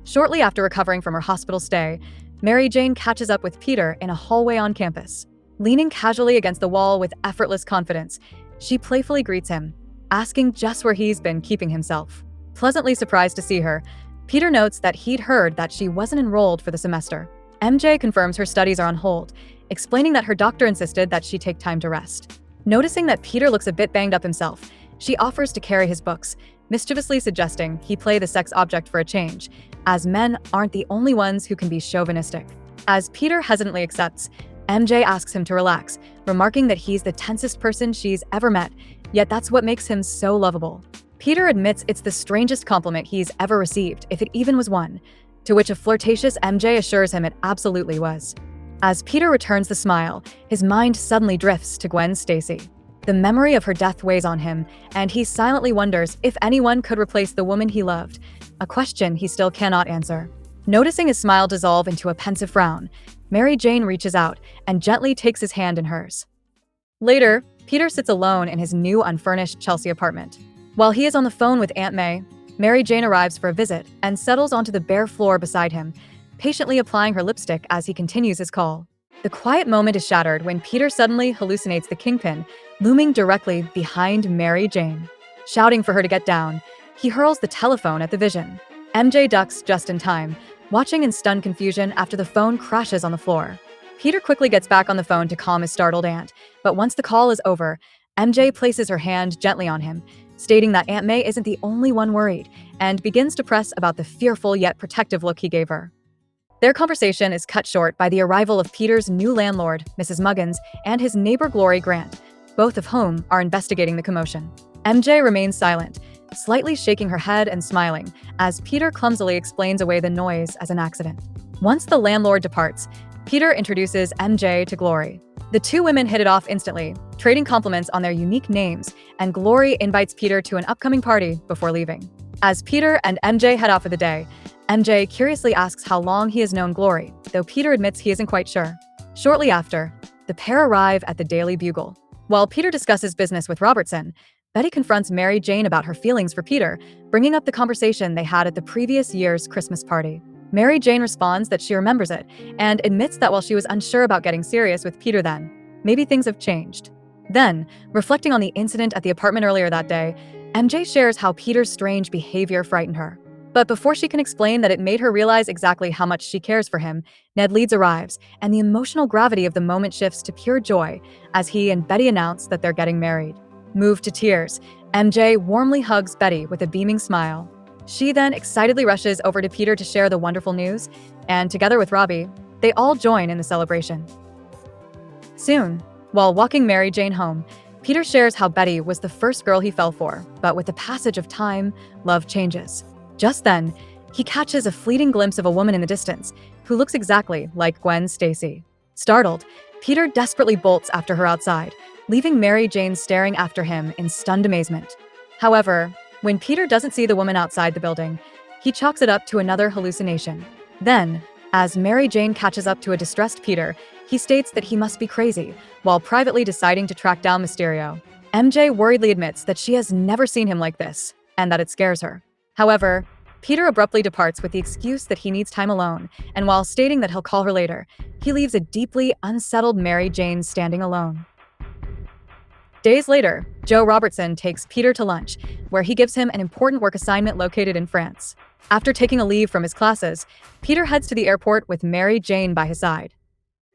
Shortly after recovering from her hospital stay, Mary Jane catches up with Peter in a hallway on campus. Leaning casually against the wall with effortless confidence, she playfully greets him, asking just where he's been keeping himself. Pleasantly surprised to see her, Peter notes that he'd heard that she wasn't enrolled for the semester. MJ confirms her studies are on hold, explaining that her doctor insisted that she take time to rest. Noticing that Peter looks a bit banged up himself, she offers to carry his books, mischievously suggesting he play the sex object for a change, as men aren't the only ones who can be chauvinistic. As Peter hesitantly accepts, MJ asks him to relax, remarking that he's the tensest person she's ever met, yet that's what makes him so lovable. Peter admits it's the strangest compliment he's ever received, if it even was one, to which a flirtatious MJ assures him it absolutely was. As Peter returns the smile, his mind suddenly drifts to Gwen Stacy. The memory of her death weighs on him, and he silently wonders if anyone could replace the woman he loved, a question he still cannot answer. Noticing his smile dissolve into a pensive frown, Mary Jane reaches out and gently takes his hand in hers. Later, Peter sits alone in his new unfurnished Chelsea apartment. While he is on the phone with Aunt May, Mary Jane arrives for a visit and settles onto the bare floor beside him, patiently applying her lipstick as he continues his call. The quiet moment is shattered when Peter suddenly hallucinates the kingpin, looming directly behind Mary Jane. Shouting for her to get down, he hurls the telephone at the vision. MJ ducks just in time, watching in stunned confusion after the phone crashes on the floor. Peter quickly gets back on the phone to calm his startled aunt, but once the call is over, MJ places her hand gently on him, stating that Aunt May isn't the only one worried, and begins to press about the fearful yet protective look he gave her. Their conversation is cut short by the arrival of Peter's new landlord, Mrs. Muggins, and his neighbor Glory Grant, both of whom are investigating the commotion. MJ remains silent, slightly shaking her head and smiling, as Peter clumsily explains away the noise as an accident. Once the landlord departs, Peter introduces MJ to Glory. The two women hit it off instantly, trading compliments on their unique names, and Glory invites Peter to an upcoming party before leaving. As Peter and MJ head off for the day, MJ curiously asks how long he has known Glory, though Peter admits he isn't quite sure. Shortly after, the pair arrive at the Daily Bugle. While Peter discusses business with Robertson, Betty confronts Mary Jane about her feelings for Peter, bringing up the conversation they had at the previous year's Christmas party. Mary Jane responds that she remembers it, and admits that while she was unsure about getting serious with Peter then, maybe things have changed. Then, reflecting on the incident at the apartment earlier that day, MJ shares how Peter's strange behavior frightened her. But before she can explain that it made her realize exactly how much she cares for him, Ned Leeds arrives, and the emotional gravity of the moment shifts to pure joy as he and Betty announce that they're getting married. Moved to tears, MJ warmly hugs Betty with a beaming smile. She then excitedly rushes over to Peter to share the wonderful news, and together with Robbie, they all join in the celebration. Soon, while walking Mary Jane home, Peter shares how Betty was the first girl he fell for, but with the passage of time, love changes. Just then, he catches a fleeting glimpse of a woman in the distance who looks exactly like Gwen Stacy. Startled, Peter desperately bolts after her outside, leaving Mary Jane staring after him in stunned amazement. However, when Peter doesn't see the woman outside the building, he chalks it up to another hallucination. Then, as Mary Jane catches up to a distressed Peter, he states that he must be crazy, while privately deciding to track down Mysterio. MJ worriedly admits that she has never seen him like this, and that it scares her. However, Peter abruptly departs with the excuse that he needs time alone, and while stating that he'll call her later, he leaves a deeply unsettled Mary Jane standing alone. Days later, Joe Robertson takes Peter to lunch, where he gives him an important work assignment located in France. After taking a leave from his classes, Peter heads to the airport with Mary Jane by his side.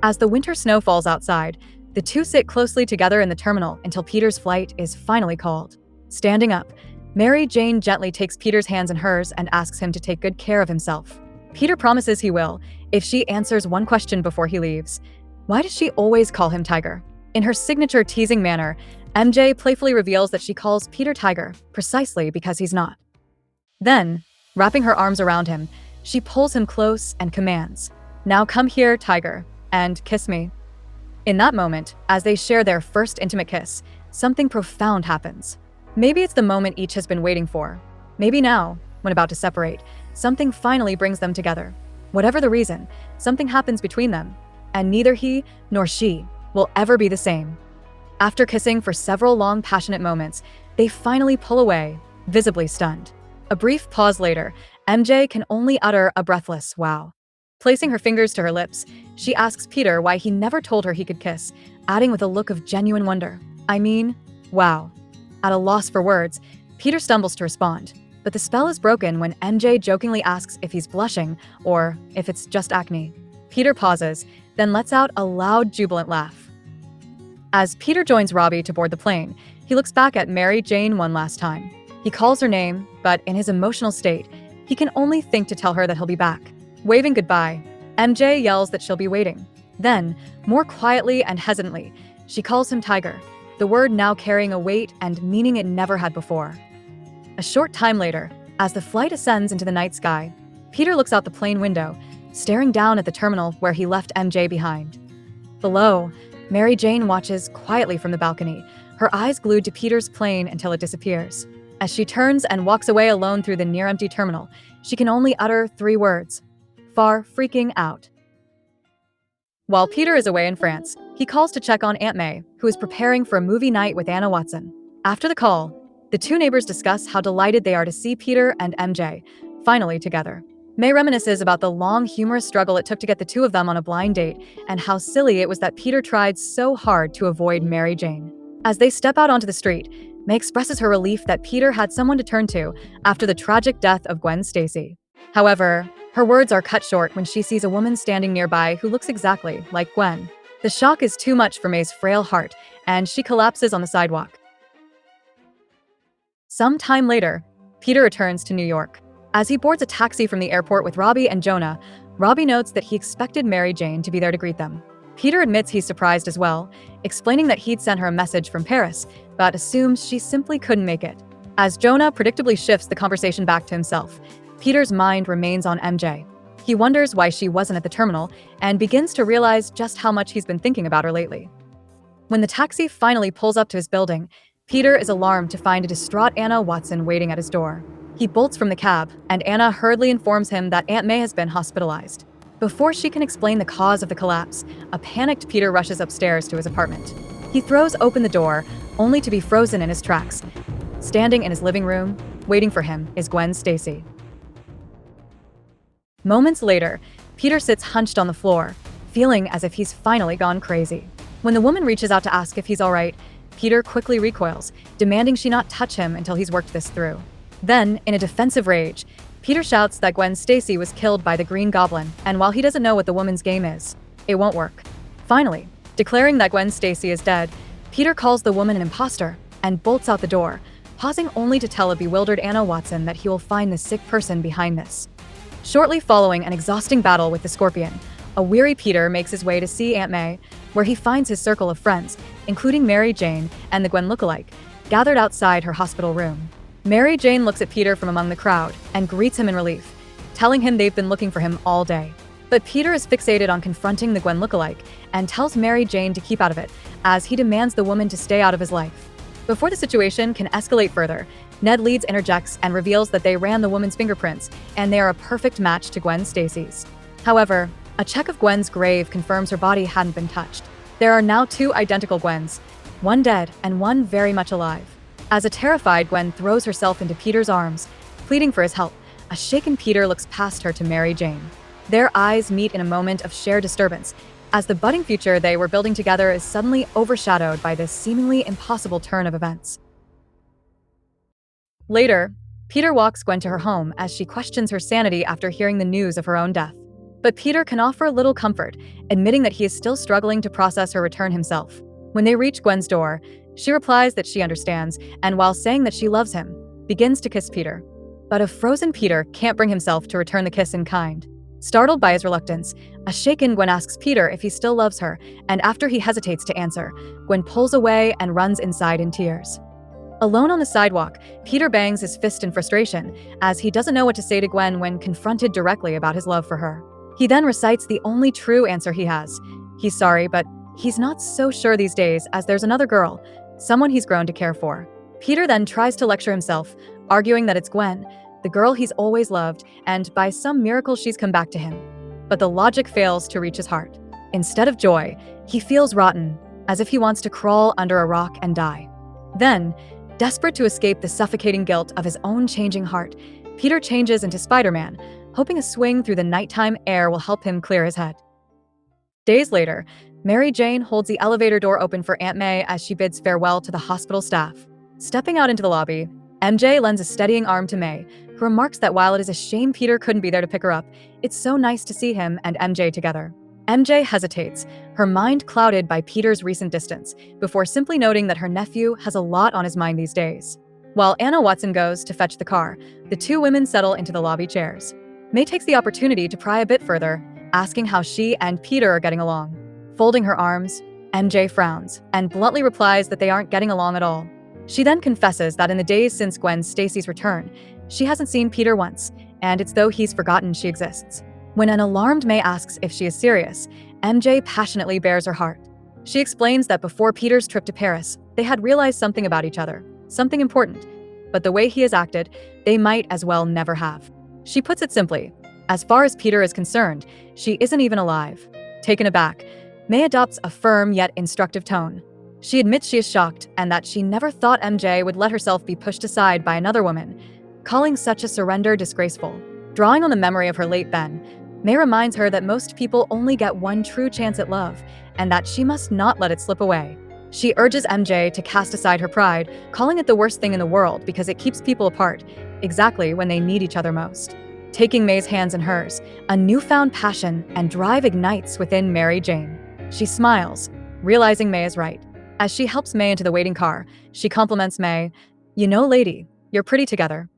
As the winter snow falls outside, the two sit closely together in the terminal until Peter's flight is finally called. Standing up, Mary Jane gently takes Peter's hands in hers and asks him to take good care of himself. Peter promises he will, if she answers one question before he leaves. Why does she always call him Tiger? In her signature teasing manner, MJ playfully reveals that she calls Peter Tiger precisely because he's not. Then, wrapping her arms around him, she pulls him close and commands, "Now come here, Tiger, and kiss me." In that moment, as they share their first intimate kiss, something profound happens. Maybe it's the moment each has been waiting for. Maybe now, when about to separate, something finally brings them together. Whatever the reason, something happens between them, and neither he nor she will ever be the same. After kissing for several long, passionate moments, they finally pull away, visibly stunned. A brief pause later, MJ can only utter a breathless wow. Placing her fingers to her lips, she asks Peter why he never told her he could kiss, adding with a look of genuine wonder, "I mean, wow." At a loss for words, Peter stumbles to respond, but the spell is broken when MJ jokingly asks if he's blushing or if it's just acne. Peter pauses, then lets out a loud, jubilant laugh. As Peter joins Robbie to board the plane, he looks back at Mary Jane one last time. He calls her name, but in his emotional state, he can only think to tell her that he'll be back. Waving goodbye, MJ yells that she'll be waiting. Then, more quietly and hesitantly, she calls him Tiger, the word now carrying a weight and meaning it never had before. A short time later, as the flight ascends into the night sky, Peter looks out the plane window, staring down at the terminal where he left MJ behind. Below, Mary Jane watches quietly from the balcony, her eyes glued to Peter's plane until it disappears. As she turns and walks away alone through the near-empty terminal, she can only utter 3 words: far freaking out. While Peter is away in France, he calls to check on Aunt May, who is preparing for a movie night with Anna Watson. After the call, the 2 neighbors discuss how delighted they are to see Peter and MJ finally together. May reminisces about the long, humorous struggle it took to get the 2 of them on a blind date and how silly it was that Peter tried so hard to avoid Mary Jane. As they step out onto the street, May expresses her relief that Peter had someone to turn to after the tragic death of Gwen Stacy. However, her words are cut short when she sees a woman standing nearby who looks exactly like Gwen. The shock is too much for May's frail heart, and she collapses on the sidewalk. Some time later, Peter returns to New York. As he boards a taxi from the airport with Robbie and Jonah, Robbie notes that he expected Mary Jane to be there to greet them. Peter admits he's surprised as well, explaining that he'd sent her a message from Paris, but assumes she simply couldn't make it. As Jonah predictably shifts the conversation back to himself, Peter's mind remains on MJ. He wonders why she wasn't at the terminal and begins to realize just how much he's been thinking about her lately. When the taxi finally pulls up to his building, Peter is alarmed to find a distraught Anna Watson waiting at his door. He bolts from the cab, and Anna hurriedly informs him that Aunt May has been hospitalized. Before she can explain the cause of the collapse, a panicked Peter rushes upstairs to his apartment. He throws open the door, only to be frozen in his tracks. Standing in his living room, waiting for him, is Gwen Stacy. Moments later, Peter sits hunched on the floor, feeling as if he's finally gone crazy. When the woman reaches out to ask if he's all right, Peter quickly recoils, demanding she not touch him until he's worked this through. Then, in a defensive rage, Peter shouts that Gwen Stacy was killed by the Green Goblin, and while he doesn't know what the woman's game is, it won't work. Finally, declaring that Gwen Stacy is dead, Peter calls the woman an imposter and bolts out the door, pausing only to tell a bewildered Anna Watson that he will find the sick person behind this. Shortly following an exhausting battle with the Scorpion, a weary Peter makes his way to see Aunt May, where he finds his circle of friends, including Mary Jane and the Gwen lookalike, gathered outside her hospital room. Mary Jane looks at Peter from among the crowd and greets him in relief, telling him they've been looking for him all day. But Peter is fixated on confronting the Gwen lookalike and tells Mary Jane to keep out of it, as he demands the woman to stay out of his life. Before the situation can escalate further, Ned Leeds interjects and reveals that they ran the woman's fingerprints, and they are a perfect match to Gwen Stacy's. However, a check of Gwen's grave confirms her body hadn't been touched. There are now 2 identical Gwens, one dead and one very much alive. As a terrified Gwen throws herself into Peter's arms, pleading for his help, a shaken Peter looks past her to Mary Jane. Their eyes meet in a moment of shared disturbance, as the budding future they were building together is suddenly overshadowed by this seemingly impossible turn of events. Later, Peter walks Gwen to her home as she questions her sanity after hearing the news of her own death. But Peter can offer little comfort, admitting that he is still struggling to process her return himself. When they reach Gwen's door, she replies that she understands, and while saying that she loves him, begins to kiss Peter. But a frozen Peter can't bring himself to return the kiss in kind. Startled by his reluctance, a shaken Gwen asks Peter if he still loves her, and after he hesitates to answer, Gwen pulls away and runs inside in tears. Alone on the sidewalk, Peter bangs his fist in frustration, as he doesn't know what to say to Gwen when confronted directly about his love for her. He then recites the only true answer he has. He's sorry, but he's not so sure these days, as there's another girl, someone he's grown to care for. Peter then tries to lecture himself, arguing that it's Gwen, the girl he's always loved, and by some miracle she's come back to him. But the logic fails to reach his heart. Instead of joy, he feels rotten, as if he wants to crawl under a rock and die. Then, desperate to escape the suffocating guilt of his own changing heart, Peter changes into Spider-Man, hoping a swing through the nighttime air will help him clear his head. Days later, Mary Jane holds the elevator door open for Aunt May as she bids farewell to the hospital staff. Stepping out into the lobby, MJ lends a steadying arm to May, who remarks that while it is a shame Peter couldn't be there to pick her up, it's so nice to see him and MJ together. MJ hesitates, her mind clouded by Peter's recent distance, before simply noting that her nephew has a lot on his mind these days. While Anna Watson goes to fetch the car, the two women settle into the lobby chairs. May takes the opportunity to pry a bit further, asking how she and Peter are getting along. Folding her arms, MJ frowns and bluntly replies that they aren't getting along at all. She then confesses that in the days since Gwen Stacy's return, she hasn't seen Peter once, and it's though he's forgotten she exists. When an alarmed May asks if she is serious, MJ passionately bares her heart. She explains that before Peter's trip to Paris, they had realized something about each other, something important, but the way he has acted, they might as well never have. She puts it simply, as far as Peter is concerned, she isn't even alive. Taken aback, May adopts a firm yet instructive tone. She admits she is shocked and that she never thought MJ would let herself be pushed aside by another woman, calling such a surrender disgraceful. Drawing on the memory of her late Ben, May reminds her that most people only get one true chance at love, and that she must not let it slip away. She urges MJ to cast aside her pride, calling it the worst thing in the world because it keeps people apart, exactly when they need each other most. Taking May's hands in hers, a newfound passion and drive ignites within Mary Jane. She smiles, realizing May is right. As she helps May into the waiting car, she compliments May, "You know, lady, you're pretty together."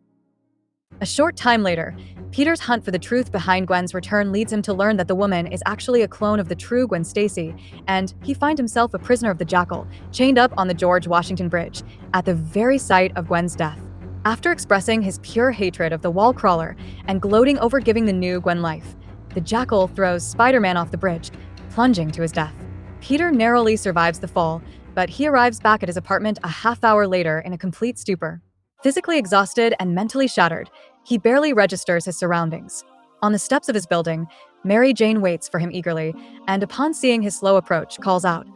A short time later, Peter's hunt for the truth behind Gwen's return leads him to learn that the woman is actually a clone of the true Gwen Stacy, and he finds himself a prisoner of the Jackal, chained up on the George Washington Bridge, at the very site of Gwen's death. After expressing his pure hatred of the wall crawler and gloating over giving the new Gwen life, the Jackal throws Spider-Man off the bridge, plunging to his death. Peter narrowly survives the fall, but he arrives back at his apartment a half hour later in a complete stupor. Physically exhausted and mentally shattered, he barely registers his surroundings. On the steps of his building, Mary Jane waits for him eagerly, and upon seeing his slow approach, calls out,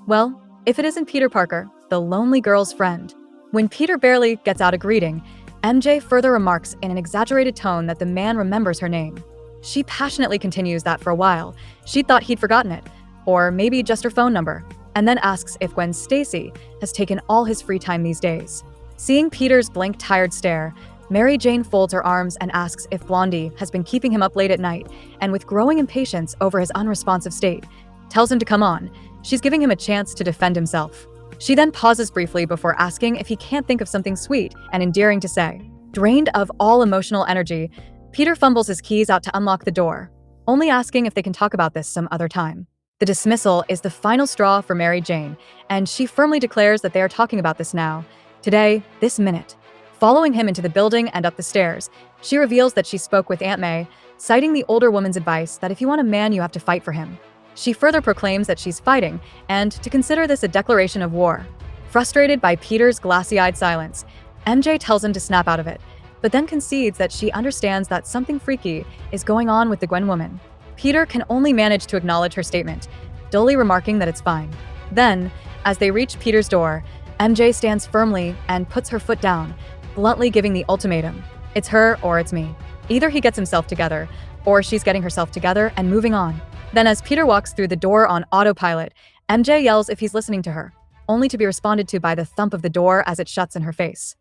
"Well, if it isn't Peter Parker, the lonely girl's friend." When Peter barely gets out a greeting, MJ further remarks in an exaggerated tone that the man remembers her name. She passionately continues that for a while, she thought he'd forgotten it, or maybe just her phone number, and then asks if Gwen Stacy has taken all his free time these days. Seeing Peter's blank, tired stare, Mary Jane folds her arms and asks if Blondie has been keeping him up late at night, and with growing impatience over his unresponsive state, tells him to come on. She's giving him a chance to defend himself. She then pauses briefly before asking if he can't think of something sweet and endearing to say. Drained of all emotional energy, Peter fumbles his keys out to unlock the door, only asking if they can talk about this some other time. The dismissal is the final straw for Mary Jane, and she firmly declares that they are talking about this now, today, this minute. Following him into the building and up the stairs, she reveals that she spoke with Aunt May, citing the older woman's advice that if you want a man, you have to fight for him. She further proclaims that she's fighting, and to consider this a declaration of war. Frustrated by Peter's glassy-eyed silence, MJ tells him to snap out of it, but then concedes that she understands that something freaky is going on with the Gwen woman. Peter can only manage to acknowledge her statement, dully remarking that it's fine. Then, as they reach Peter's door, MJ stands firmly and puts her foot down, bluntly giving the ultimatum. It's her or it's me. Either he gets himself together, or she's getting herself together and moving on. Then as Peter walks through the door on autopilot, MJ yells if he's listening to her, only to be responded to by the thump of the door as it shuts in her face.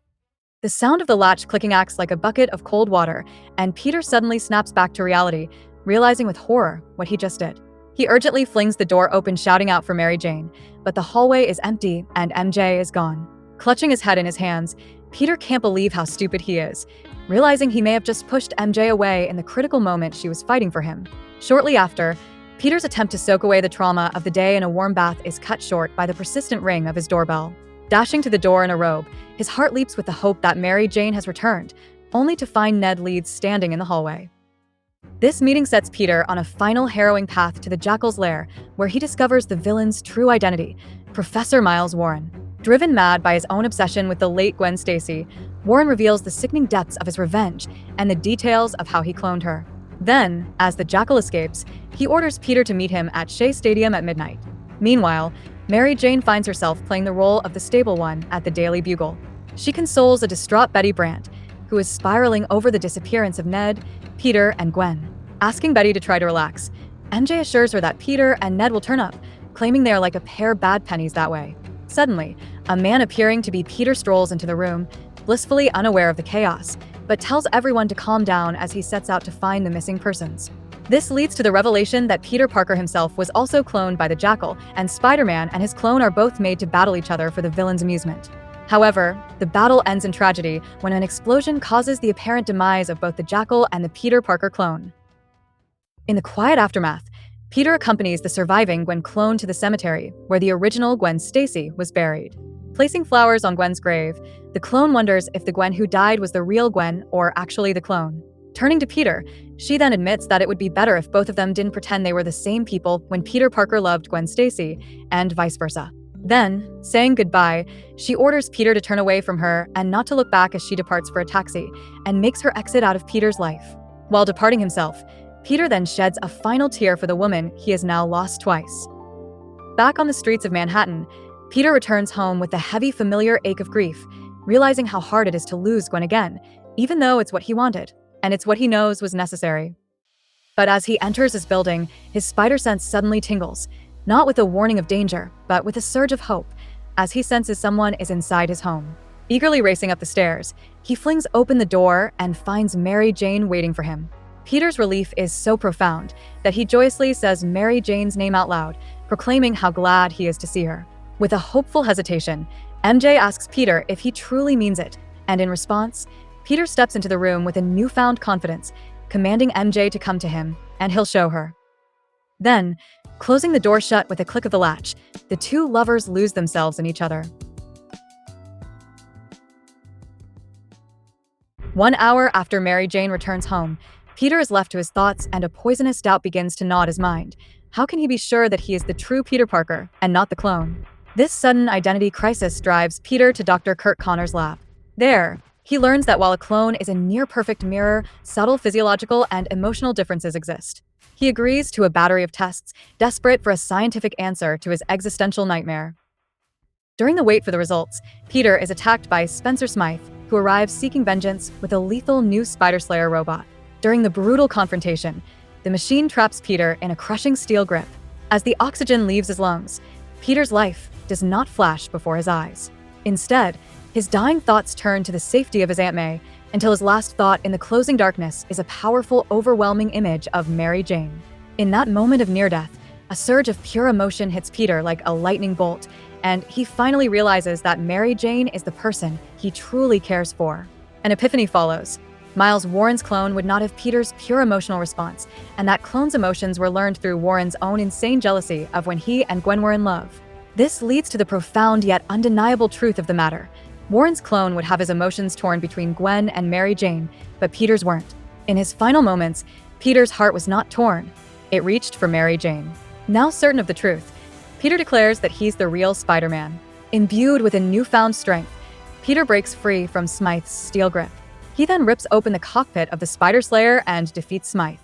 The sound of the latch clicking acts like a bucket of cold water, and Peter suddenly snaps back to reality, realizing with horror what he just did. He urgently flings the door open, shouting out for Mary Jane, but the hallway is empty and MJ is gone. Clutching his head in his hands, Peter can't believe how stupid he is, realizing he may have just pushed MJ away in the critical moment she was fighting for him. Shortly after, Peter's attempt to soak away the trauma of the day in a warm bath is cut short by the persistent ring of his doorbell. Dashing to the door in a robe, his heart leaps with the hope that Mary Jane has returned, only to find Ned Leeds standing in the hallway. This meeting sets Peter on a final harrowing path to the Jackal's lair, where he discovers the villain's true identity, Professor Miles Warren. Driven mad by his own obsession with the late Gwen Stacy, Warren reveals the sickening depths of his revenge and the details of how he cloned her. Then, as the Jackal escapes, he orders Peter to meet him at Shea Stadium at midnight. Meanwhile, Mary Jane finds herself playing the role of the stable one at the Daily Bugle. She consoles a distraught Betty Brant, who is spiraling over the disappearance of Ned, Peter, and Gwen. Asking Betty to try to relax, MJ assures her that Peter and Ned will turn up, claiming they are like a pair of bad pennies that way. Suddenly, a man appearing to be Peter strolls into the room, blissfully unaware of the chaos, but tells everyone to calm down as he sets out to find the missing persons. This leads to the revelation that Peter Parker himself was also cloned by the Jackal, and Spider-Man and his clone are both made to battle each other for the villain's amusement. However, the battle ends in tragedy when an explosion causes the apparent demise of both the Jackal and the Peter Parker clone. In the quiet aftermath, Peter accompanies the surviving Gwen clone to the cemetery, where the original Gwen Stacy was buried. Placing flowers on Gwen's grave, the clone wonders if the Gwen who died was the real Gwen or actually the clone. Turning to Peter, she then admits that it would be better if both of them didn't pretend they were the same people when Peter Parker loved Gwen Stacy, and vice versa. Then, saying goodbye, she orders Peter to turn away from her and not to look back as she departs for a taxi, and makes her exit out of Peter's life. While departing himself, Peter then sheds a final tear for the woman he has now lost twice. Back on the streets of Manhattan, Peter returns home with the heavy familiar ache of grief, realizing how hard it is to lose Gwen again, even though it's what he wanted, and it's what he knows was necessary. But as he enters his building, his spider sense suddenly tingles, not with a warning of danger, but with a surge of hope, as he senses someone is inside his home. Eagerly racing up the stairs, he flings open the door and finds Mary Jane waiting for him. Peter's relief is so profound that he joyously says Mary Jane's name out loud, proclaiming how glad he is to see her. With a hopeful hesitation, MJ asks Peter if he truly means it, and in response, Peter steps into the room with a newfound confidence, commanding MJ to come to him, and he'll show her. Then, closing the door shut with a click of the latch, the two lovers lose themselves in each other. 1 hour after Mary Jane returns home, Peter is left to his thoughts and a poisonous doubt begins to gnaw at his mind. How can he be sure that he is the true Peter Parker and not the clone? This sudden identity crisis drives Peter to Dr. Kurt Connor's lab. There, he learns that while a clone is a near-perfect mirror, subtle physiological and emotional differences exist. He agrees to a battery of tests, desperate for a scientific answer to his existential nightmare. During the wait for the results, Peter is attacked by Spencer Smythe, who arrives seeking vengeance with a lethal new Spider Slayer robot. During the brutal confrontation, the machine traps Peter in a crushing steel grip. As the oxygen leaves his lungs, Peter's life does not flash before his eyes. Instead, his dying thoughts turn to the safety of his Aunt May, until his last thought in the closing darkness is a powerful, overwhelming image of Mary Jane. In that moment of near-death, a surge of pure emotion hits Peter like a lightning bolt, and he finally realizes that Mary Jane is the person he truly cares for. An epiphany follows. Miles Warren's clone would not have Peter's pure emotional response, and that clone's emotions were learned through Warren's own insane jealousy of when he and Gwen were in love. This leads to the profound yet undeniable truth of the matter. Warren's clone would have his emotions torn between Gwen and Mary Jane, but Peter's weren't. In his final moments, Peter's heart was not torn. It reached for Mary Jane. Now certain of the truth, Peter declares that he's the real Spider-Man. Imbued with a newfound strength, Peter breaks free from Smythe's steel grip. He then rips open the cockpit of the Spider Slayer and defeats Smythe.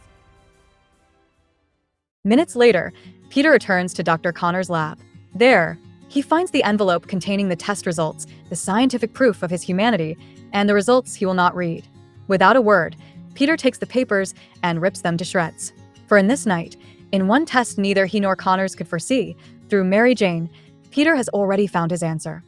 Minutes later, Peter returns to Dr. Connor's lab. There, he finds the envelope containing the test results, the scientific proof of his humanity, and the results he will not read. Without a word, Peter takes the papers and rips them to shreds. For in this night, in one test neither he nor Connors could foresee, through Mary Jane, Peter has already found his answer.